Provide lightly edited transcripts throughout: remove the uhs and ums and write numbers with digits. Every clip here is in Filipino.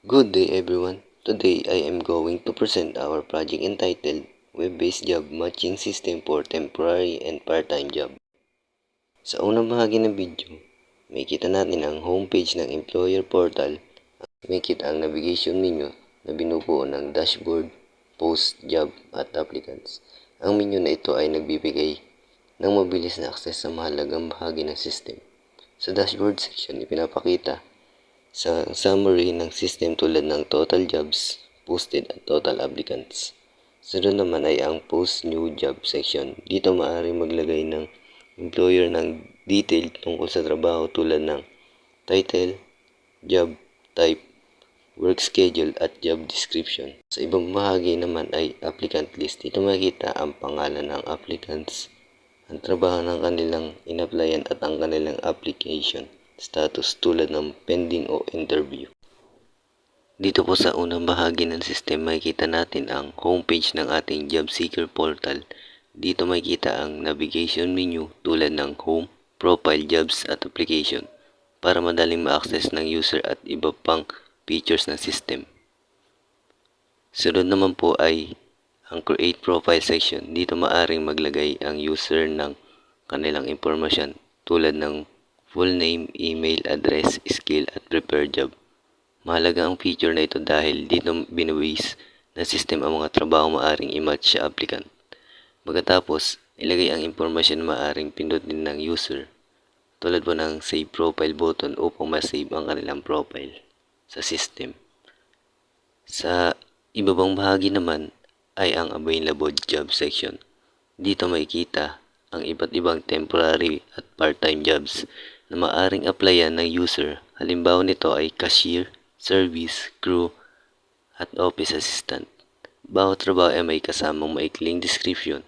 Good day everyone. Today I am going to present our project entitled Web-Based Job Matching System for Temporary and Part-Time Job. Sa unang bahagi ng video, makikita natin ang homepage ng employer portal. Makikita ang navigation menu na binubuo ng dashboard, post, job at applicants. Ang menu na ito ay nagbibigay ng mabilis na access sa mahalagang bahagi ng system. Sa dashboard section, ipinapakita sa summary ng system tulad ng total jobs posted at total applicants. Sunod naman ay ang post new job section. Dito maaari maglagay ng employer ng detail tungkol sa trabaho tulad ng title, job type, work schedule at job description. Sa ibang bahagi naman ay applicant list. Dito makikita ang pangalan ng applicants, ang trabaho ng kanilang in-applyan at ang kanilang application status tulad ng pending o interview. Dito po sa unang bahagi ng system, makikita natin ang homepage ng ating job seeker portal. Dito makikita ang navigation menu tulad ng home, profile, jobs at application para madaling ma-access ng user at iba pang features ng system. Sunod naman po ay ang create profile section. Dito maaring maglagay ang user ng kanilang impormasyon tulad ng full name, email, address, skill, at prepared job. Mahalaga ang feature na ito dahil dito binubase ng system ang mga trabaho maaring i-match sa applicant. Pagkatapos, ilagay ang impormasyon na maaring pindutin ng user tulad po ng save profile button upang ma-save ang kanilang profile sa system. Sa ibabang bahagi naman ay ang available job section. Dito makikita ang iba't ibang temporary at part-time jobs na maaring applyan ng user. Halimbawa nito ay cashier, service, crew, at office assistant. Bawat trabaho ay may kasamang maikling description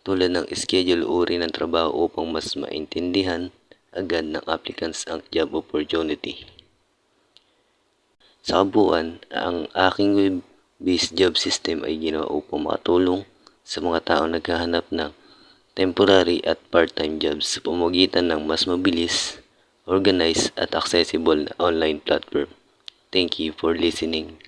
tulad ng schedule o uri ng trabaho upang mas maintindihan agad ng applicants ang job opportunity. Sa kabuuan, ang aking web-based job system ay ginawa upang makatulong sa mga taong naghahanap ng temporary at part-time jobs sa pamamagitan ng mas mabilis, organized at accessible na online platform. Thank you for listening.